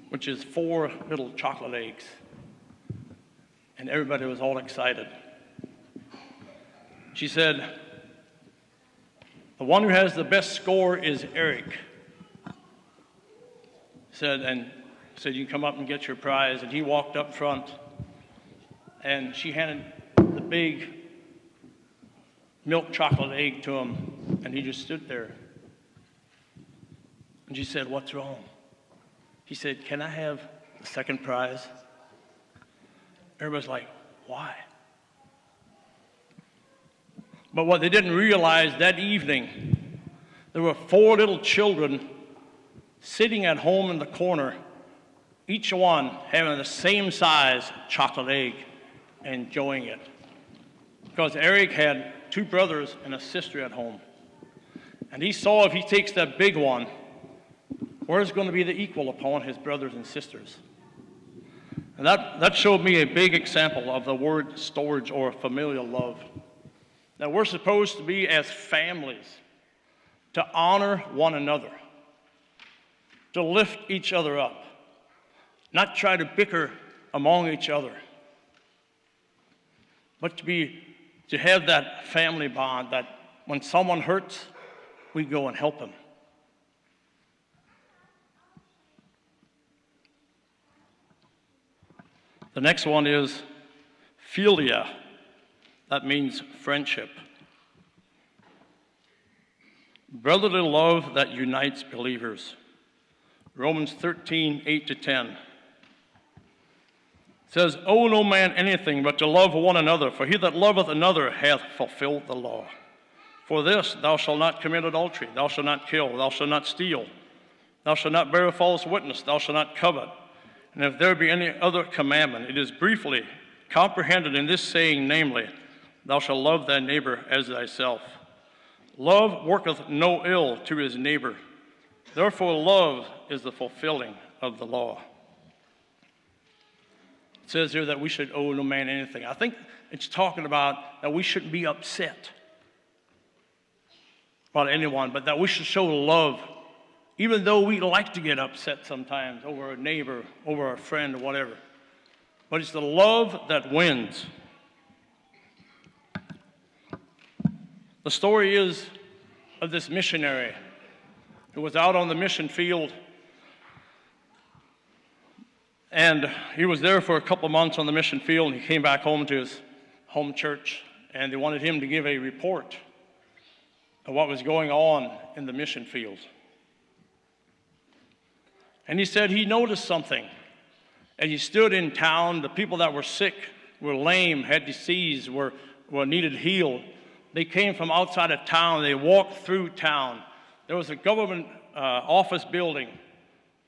which is 4 little chocolate eggs. And everybody was all excited. She said, the one who has the best score is Eric. Said, you can come up and get your prize. And he walked up front, and she handed the big milk chocolate egg to him, and he just stood there. And she said, what's wrong? He said, can I have the second prize? Everybody's like, why? But what they didn't realize that evening, there were 4 little children sitting at home in the corner, each one having the same size chocolate egg and enjoying it. Because Eric had 2 brothers and a sister at home. And he saw if he takes that big one, where's going to be the equal upon his brothers and sisters? And that showed me a big example of the word storge or familial love. That we're supposed to be as families to honor one another, to lift each other up, not try to bicker among each other, but to have that family bond that when someone hurts, we go and help them. The next one is philia. That means friendship. Brotherly love that unites believers. Romans 13, 8-10. It says, owe no man anything but to love one another, for he that loveth another hath fulfilled the law. For this, thou shalt not commit adultery, thou shalt not kill, thou shalt not steal, thou shalt not bear false witness, thou shalt not covet. And if there be any other commandment, it is briefly comprehended in this saying, namely, thou shalt love thy neighbor as thyself. Love worketh no ill to his neighbor. Therefore, love is the fulfilling of the law. It says here that we should owe no man anything. I think it's talking about that we shouldn't be upset about anyone, but that we should show love, even though we like to get upset sometimes over a neighbor, over a friend, or whatever. But it's the love that wins. The story is of this missionary who was out on the mission field, and he was there for a couple months on the mission field, and he came back home to his home church, and they wanted him to give a report of what was going on in the mission field. And he said he noticed something. As he stood in town, the people that were sick, were lame, had disease, were needed healed. They came from outside of town. They walked through town. There was a government office building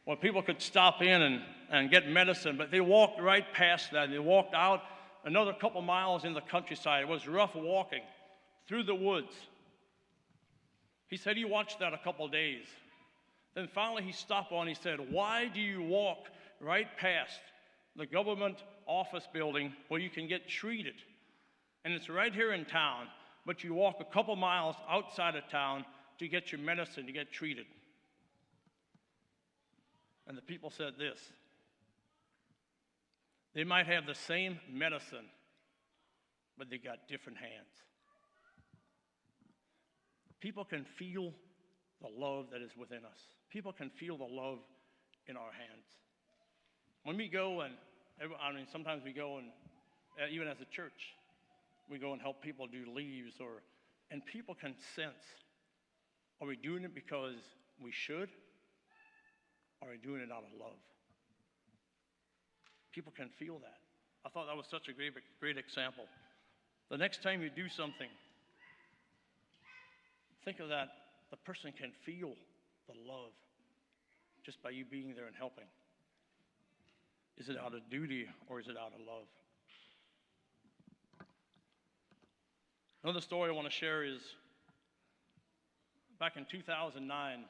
where people could stop in and get medicine, but they walked right past that. They walked out another couple miles in the countryside. It was rough walking through the woods. He said he watched that a couple days. Then finally he stopped on, he said, why do you walk right past the government office building where you can get treated? And it's right here in town, but you walk a couple miles outside of town to get your medicine, to get treated. And the people said this: they might have the same medicine, but they got different hands. People can feel the love that is within us. People can feel the love in our hands. When we go and, sometimes we go and, even as a church, we go and help people do leaves, and people can sense, are we doing it because we should, or are we doing it out of love? People can feel that. I thought that was such a great example. The next time you do something, think of that. The person can feel the love just by you being there and helping. Is it out of duty or is it out of love? Another story I want to share is back in 2009.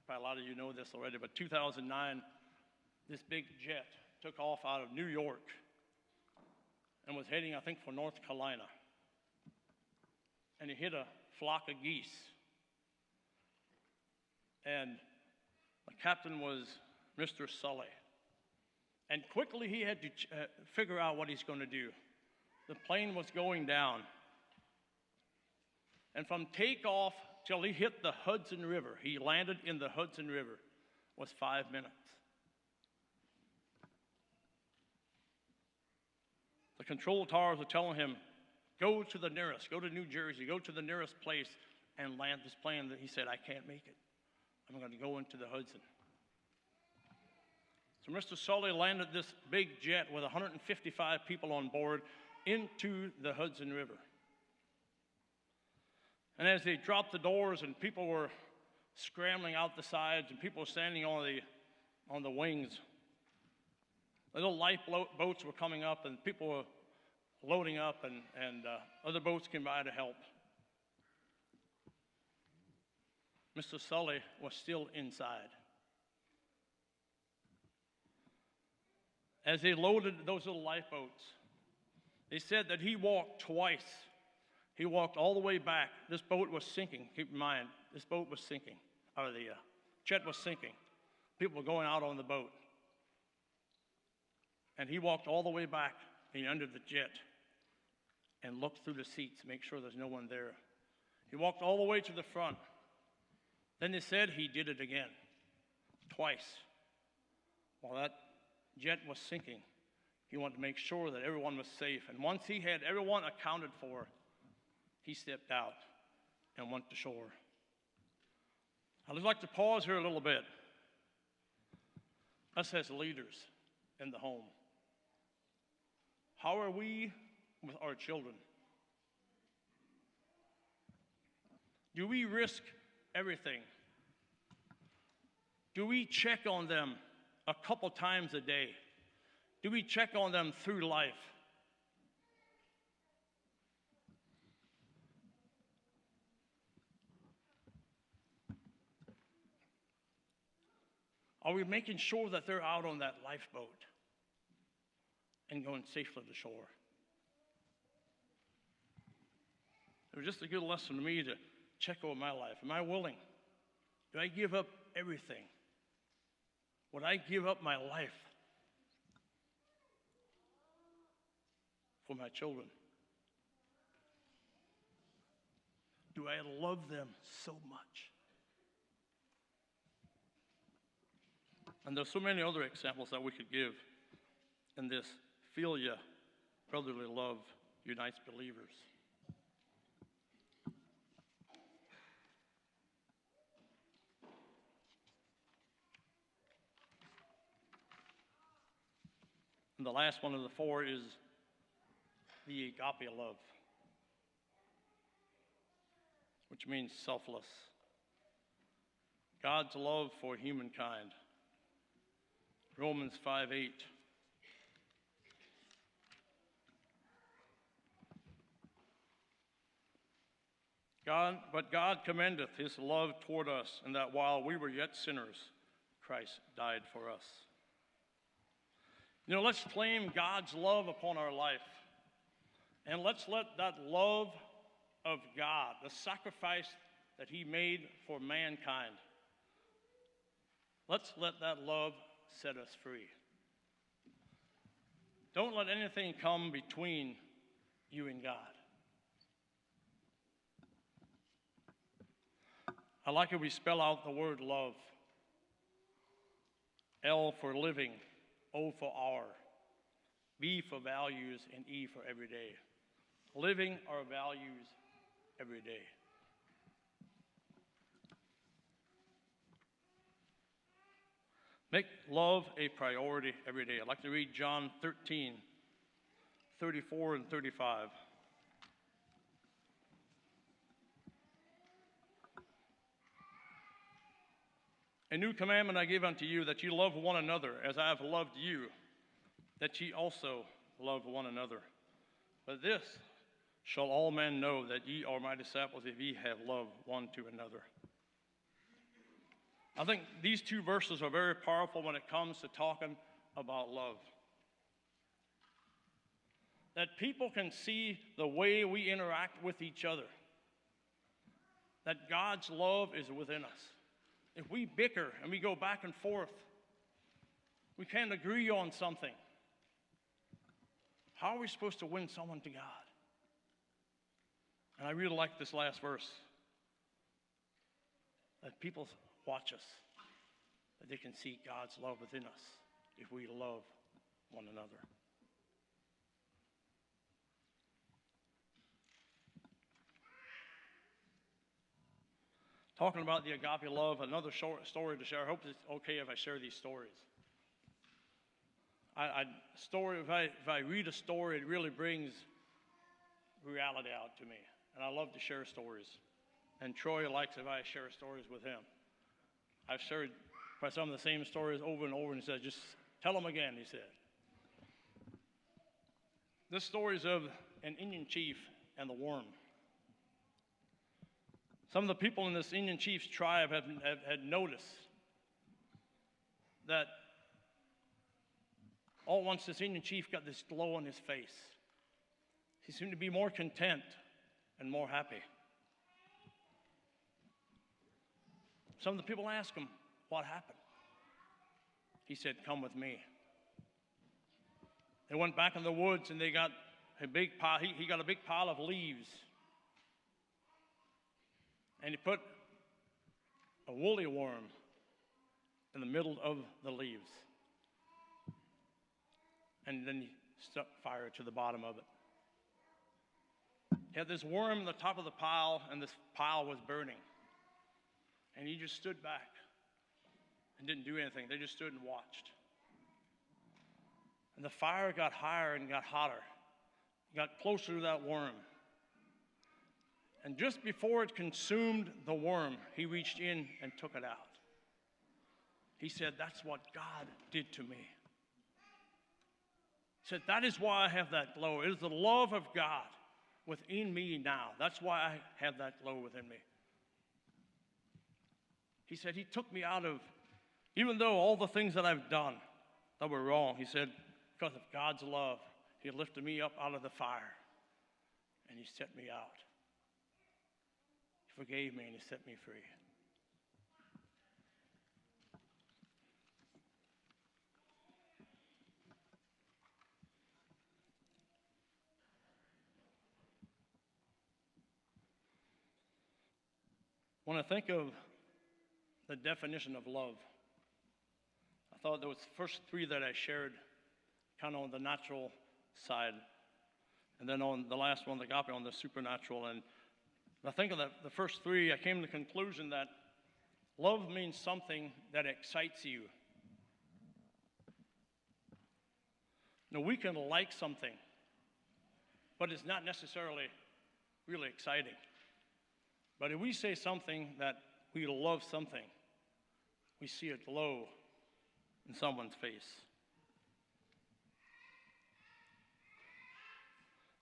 Probably a lot of you know this already, but 2009, this big jet took off out of New York and was heading, I think, for North Carolina. And he hit a flock of geese. And the captain was Mr. Sully. And quickly he had to figure out what he's going to do. The plane was going down. And from takeoff till he hit the Hudson River, he landed in the Hudson River, was 5 minutes. The control towers were telling him, go to the nearest, go to New Jersey, go to the nearest place and land this plane. He said, I can't make it. I'm going to go into the Hudson. So Mr. Sully landed this big jet with 155 people on board into the Hudson River. And as they dropped the doors and people were scrambling out the sides and people were standing on the wings, the little lifeboats were coming up and people were loading up and other boats came by to help. Mr. Sully was still inside. As they loaded those little lifeboats, they said that he walked twice. He walked all the way back. This boat was sinking. Keep in mind, this boat was sinking. Or the jet was sinking. People were going out on the boat. And he walked all the way back and he entered the jet and looked through the seats to make sure there's no one there. He walked all the way to the front. Then they said he did it again, twice. While that jet was sinking, he wanted to make sure that everyone was safe. And once he had everyone accounted for, he stepped out and went to shore. I'd just like to pause here a little bit. Us as leaders in the home, how are we with our children? Do we risk everything? Do we check on them a couple times a day? Do we check on them through life? Are we making sure that they're out on that lifeboat and going safely to shore? It was just a good lesson to me to check over my life. Am I willing? Do I give up everything? Would I give up my life for my children? Do I love them so much? And there's so many other examples that we could give in this philia, brotherly love, unites believers. And the last one of the four is the agape love, which means selfless. God's love for humankind. Romans 5:8. But God commendeth his love toward us, in that while we were yet sinners, Christ died for us. You know, let's claim God's love upon our life. And let's let that love of God, the sacrifice that he made for mankind, let's let that love set us free. Don't let anything come between you and God. I like it we spell out the word love. L for living, O for hour, V for values, and E for everyday. Living our values every day. Make love a priority every day. I'd like to read John 13, 34 and 35. A new commandment I give unto you, that ye love one another as I have loved you, that ye also love one another. But this shall all men know that ye are my disciples, if ye have love one to another. I think these two verses are very powerful when it comes to talking about love. That people can see the way we interact with each other, that God's love is within us. If we bicker and we go back and forth, We can't agree on something. How are we supposed to win someone to God? And I really like this last verse. That people watch us, that they can see God's love within us if we love one another. Talking about the agape love, another short story to share. I hope it's okay if I share these stories. If I read a story, it really brings reality out to me. And I love to share stories. And Troy likes if I share stories with him. I've shared probably some of the same stories over and over, and he said, just tell them again, he said. This story is of an Indian chief and the worm. Some of the people in this Indian chief's tribe had noticed that all at once this Indian chief got this glow on his face. He seemed to be more content and more happy. Some of the people asked him, what happened? He said, come with me. They went back in the woods and they got a big pile. He got a big pile of leaves. And he put a woolly worm in the middle of the leaves. And then he stuck fire to the bottom of it. He had this worm in the top of the pile, and this pile was burning. And he just stood back and didn't do anything. They just stood and watched. And the fire got higher and got hotter. It got closer to that worm. And just before it consumed the worm, he reached in and took it out. He said, that's what God did to me. He said, that is why I have that glow. It is the love of God within me now. That's why I have that glow within me. He said, he took me out of, even though all the things that I've done that were wrong, he said, because of God's love, he lifted me up out of the fire and he set me out. He forgave me and he set me free. When I think of the definition of love, I thought those first three that I shared kind of on the natural side, and then on the last one, the agape, on the supernatural. And I think of the first three, I came to the conclusion that love means something that excites you. Now, we can like something, but it's not necessarily really exciting. But if we say something that we love something, we see a glow in someone's face.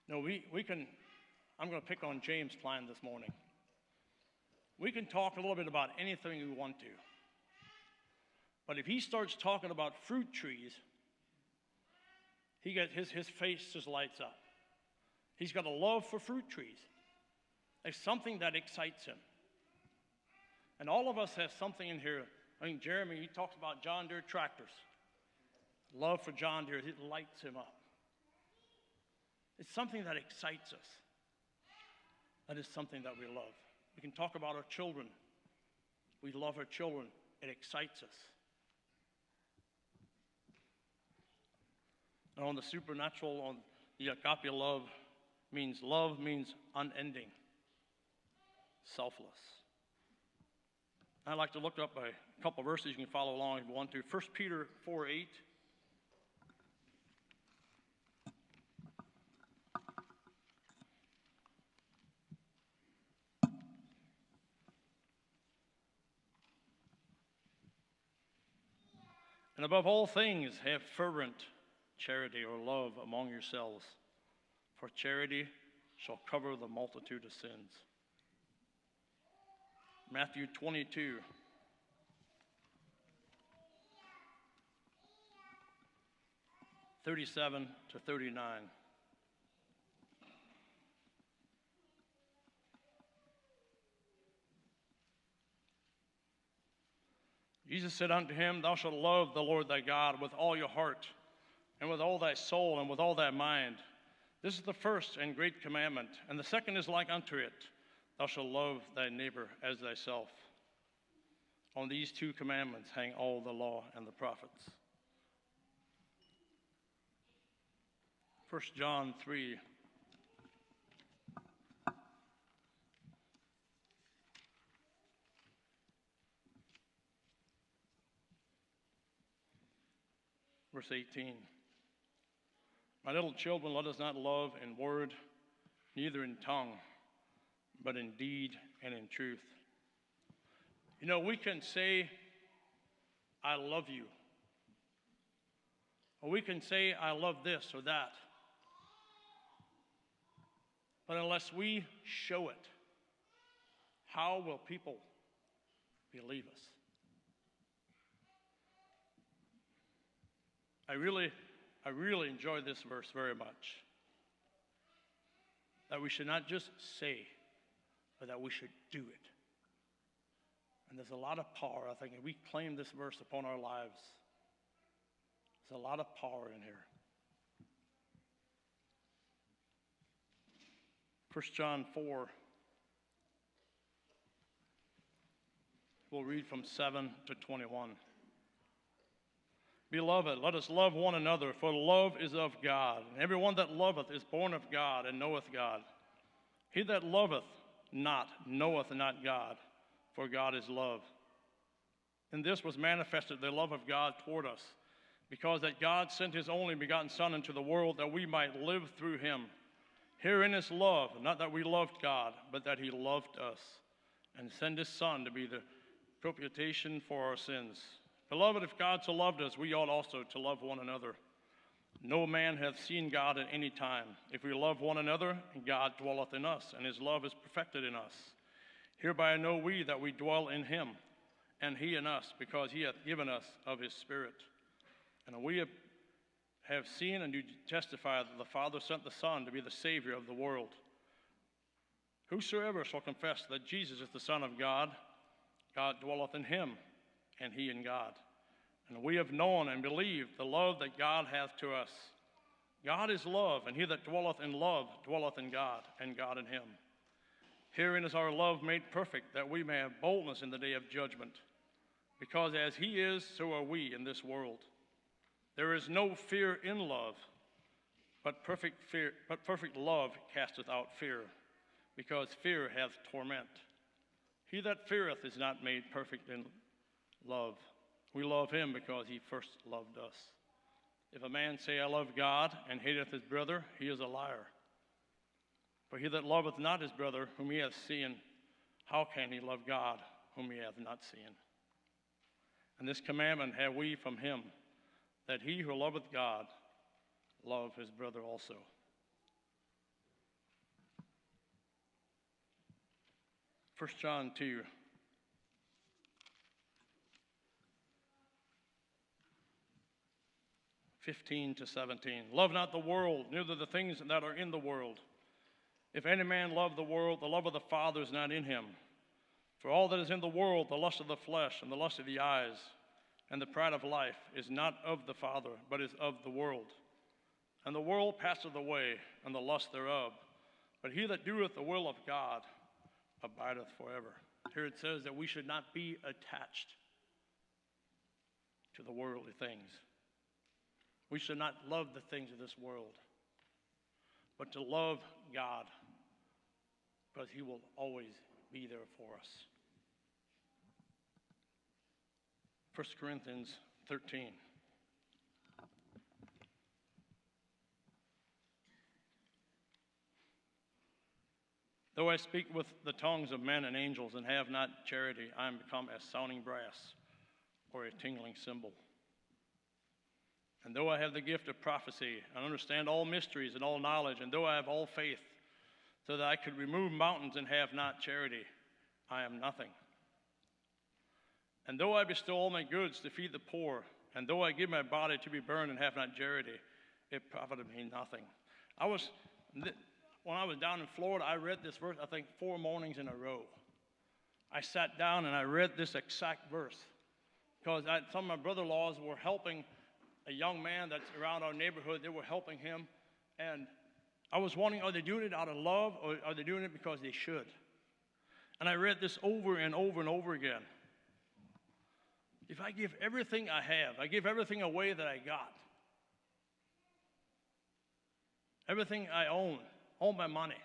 No, we can, I'm going to pick on James Klein this morning. We can talk a little bit about anything we want to. But if he starts talking about fruit trees, his face just lights up. He's got a love for fruit trees. It's something that excites him. And all of us have something in here. I mean, Jeremy, he talks about John Deere tractors. Love for John Deere, it lights him up. It's something that excites us. That is something that we love. We can talk about our children. We love our children. It excites us. And on the supernatural, on the agape love means unending, selfless. I'd like to look up a couple of verses. You can follow along if you want to. 1 Peter 4:8. And above all things, have fervent charity or love among yourselves, for charity shall cover the multitude of sins. Matthew 22. (37 to 39). Jesus said unto him, Thou shalt love the Lord thy God with all your heart, and with all thy soul, and with all thy mind. This is the first and great commandment, and the second is like unto it. Thou shalt love thy neighbor as thyself. On these two commandments hang all the law and the prophets. 1 John 3. Verse 18. My little children, let us not love in word, neither in tongue, but in deed and in truth. You know, we can say, I love you. Or we can say, I love this or that. But unless we show it, how will people believe us? I really enjoy this verse very much. That we should not just say, but that we should do it. And there's a lot of power, I think, if we claim this verse upon our lives. There's a lot of power in here. 1 John 4. We'll read from 7 to 21. Beloved, let us love one another, for love is of God. And everyone that loveth is born of God and knoweth God. He that loveth not knoweth not God, for God is love. In this was manifested the love of God toward us, because that God sent his only begotten Son into the world that we might live through him. Herein is love, not that we loved God, but that he loved us, and sent his Son to be the propitiation for our sins. Beloved, if God so loved us, we ought also to love one another. No man hath seen God at any time. If we love one another, God dwelleth in us, and his love is perfected in us. Hereby know we that we dwell in him, and he in us, because he hath given us of his Spirit. And we have seen and do testify that the Father sent the Son to be the Savior of the world. Whosoever shall confess that Jesus is the Son of God, God dwelleth in him, and he in God. And we have known and believed the love that God hath to us. God is love, and he that dwelleth in love dwelleth in God, and God in him. Herein is our love made perfect, that we may have boldness in the day of judgment. Because as he is, so are we in this world. There is no fear in love, but perfect love casteth out fear, because fear hath torment. He that feareth is not made perfect in love. We love him because he first loved us. If a man say, I love God, and hateth his brother, he is a liar. For he that loveth not his brother, whom he hath seen, how can he love God, whom he hath not seen? And this commandment have we from him, that he who loveth God love his brother also. First John 2. (15 to 17). Love not the world, neither the things that are in the world. If any man love the world, the love of the Father is not in him. For all that is in the world, the lust of the flesh, and the lust of the eyes, and the pride of life, is not of the Father, but is of the world. And the world passeth away, and the lust thereof. But he that doeth the will of God abideth forever. Here it says that we should not be attached to the worldly things. We should not love the things of this world, but to love God, because he will always be there for us. 1 Corinthians 13. Though I speak with the tongues of men and angels and have not charity, I am become as sounding brass or a tingling cymbal. And though I have the gift of prophecy and understand all mysteries and all knowledge, and though I have all faith, so that I could remove mountains and have not charity, I am nothing. And though I bestow all my goods to feed the poor, and though I give my body to be burned and have not charity, it profited me nothing. When I was down in Florida, I read this verse, I think 4 mornings in a row. I sat down and I read this exact verse Because some of my brother-in-laws were helping a young man that's around our neighborhood. They were helping him. And I was wondering, are they doing it out of love, or are they doing it because they should? And I read this over and over and over again. If I give everything I have, I give everything away that I got, everything I own, all my money,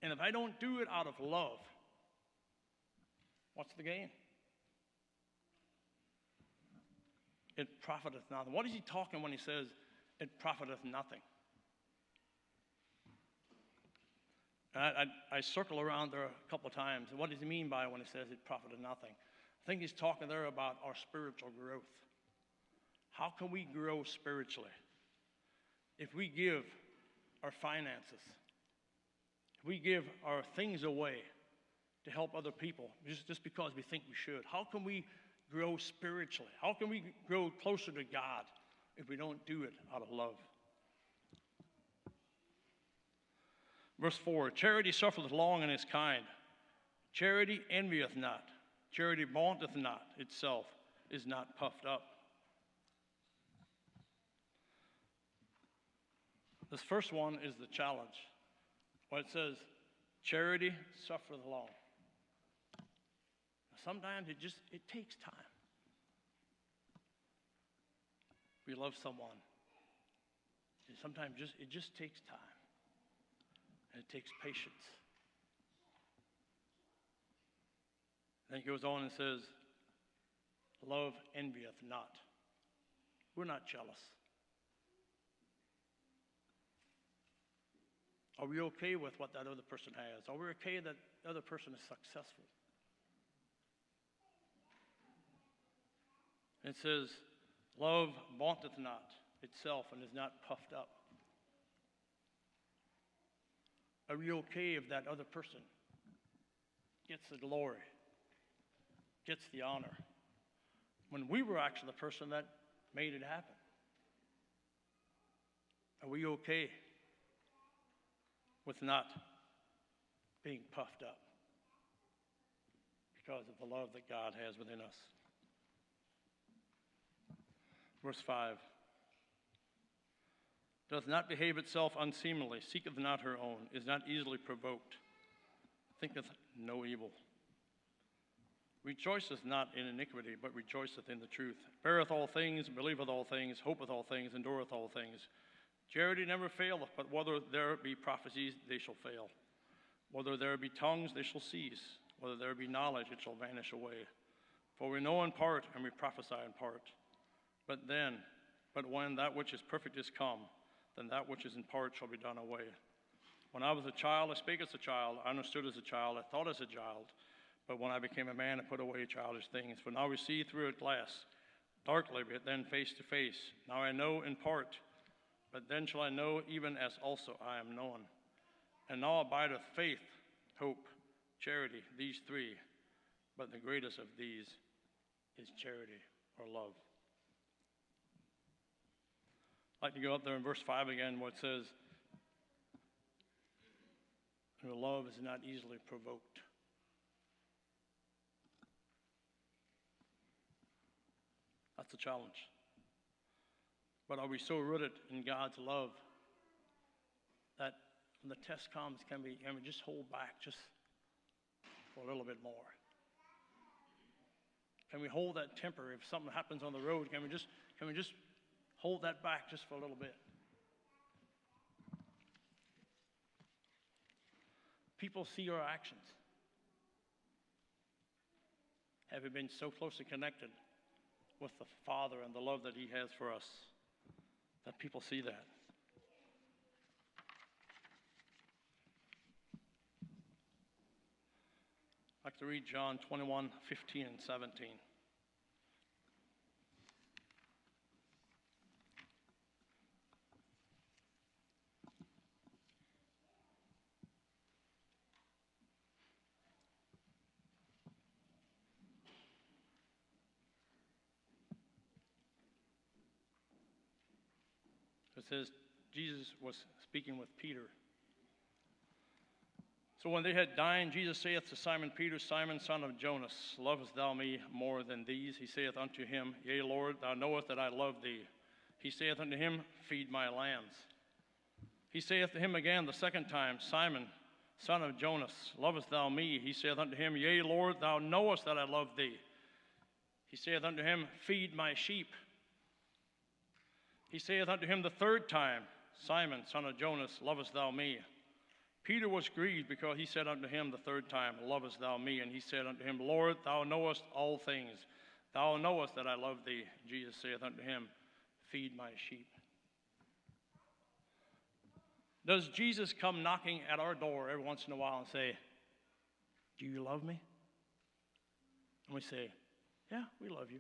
and if I don't do it out of love, what's the gain? It profiteth nothing. What is he talking when he says, it profiteth nothing? And I circle around there a couple of times. What does he mean by when he says it profiteth nothing? I think he's talking there about our spiritual growth. How can we grow spiritually? If we give our finances, if we give our things away to help other people just because we think we should, how can we grow spiritually? How can we grow closer to God if we don't do it out of love? Verse 4, charity suffereth long and is kind. Charity envieth not. Charity vaunteth not itself, is not puffed up. This first one is the challenge. When it says, charity suffereth long. Sometimes it takes time. We love someone. Sometimes it just takes time. And it takes patience. Then he goes on and says, love envieth not. We're not jealous. Are we okay with what that other person has? Are we okay that the other person is successful? It says, love vaunteth not itself and is not puffed up. Are we okay if that other person gets the glory, gets the honor, when we were actually the person that made it happen? Are we okay with not being puffed up because of the love that God has within us? Verse 5, doth not behave itself unseemly, seeketh not her own, is not easily provoked, thinketh no evil, rejoiceth not in iniquity, but rejoiceth in the truth, beareth all things, believeth all things, hopeth all things, endureth all things. Charity never faileth, but whether there be prophecies, they shall fail. Whether there be tongues, they shall cease. Whether there be knowledge, it shall vanish away. For we know in part, and we prophesy in part. But when that which is perfect is come, then that which is in part shall be done away. When I was a child, I spake as a child, I understood as a child, I thought as a child. But when I became a man, I put away childish things. For now we see through a glass, darkly, but then face to face. Now I know in part, but then shall I know even as also I am known. And now abideth faith, hope, charity, these three. But the greatest of these is charity or love. I'd like to go up there in verse 5 again, where it says, love is not easily provoked. That's a challenge. But are we so rooted in God's love that when the test comes, can we just hold back just for a little bit more? Can we hold that temper if something happens on the road? Can we just hold that back just for a little bit? People see our actions. Have we been so closely connected with the Father and the love that He has for us that people see that? I'd like to read John 21, 15 and 17. It says, Jesus was speaking with Peter. It So when they had dined, Jesus saith to Simon Peter, Simon, son of Jonas, lovest thou me more than these? He saith unto him, Yea, Lord, thou knowest that I love thee. He saith unto him, Feed my lambs. He saith to him again the second time, Simon, son of Jonas, lovest thou me? He saith unto him, Yea, Lord, thou knowest that I love thee. He saith unto him, Feed my sheep. He saith unto him the third time, Simon, son of Jonas, lovest thou me? Peter was grieved because he said unto him the third time, Lovest thou me? And he said unto him, Lord, thou knowest all things. Thou knowest that I love thee. Jesus saith unto him, Feed my sheep. Does Jesus come knocking at our door every once in a while and say, Do you love me? And we say, Yeah, we love you.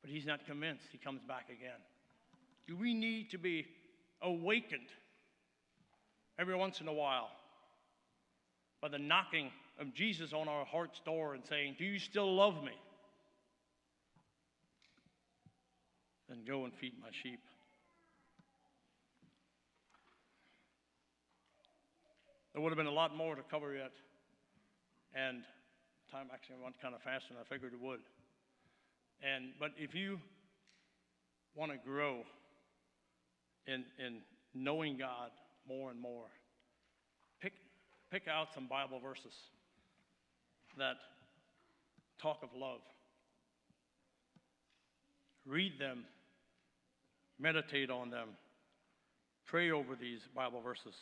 But he's not convinced. He comes back again. Do we need to be awakened every once in a while by the knocking of Jesus on our heart's door and saying, Do you still love me? Then go and feed my sheep. There would have been a lot more to cover yet, and time actually went kind of faster than I figured it would. But if you want to grow in knowing God more and more, pick out some Bible verses that talk of love. Read them, meditate on them, pray over these Bible verses,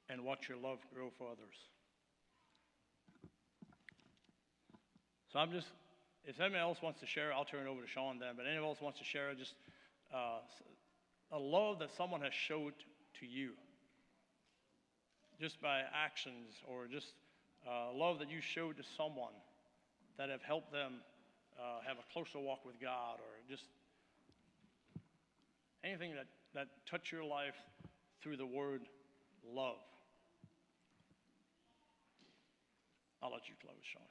and watch your love grow for others. So if anyone else wants to share, I'll turn it over to Sean then, but anyone else wants to share just a love that someone has showed to you, just by actions, or just love that you showed to someone that have helped them have a closer walk with God, or just anything that touched your life through the word love. I'll let you close, Sean.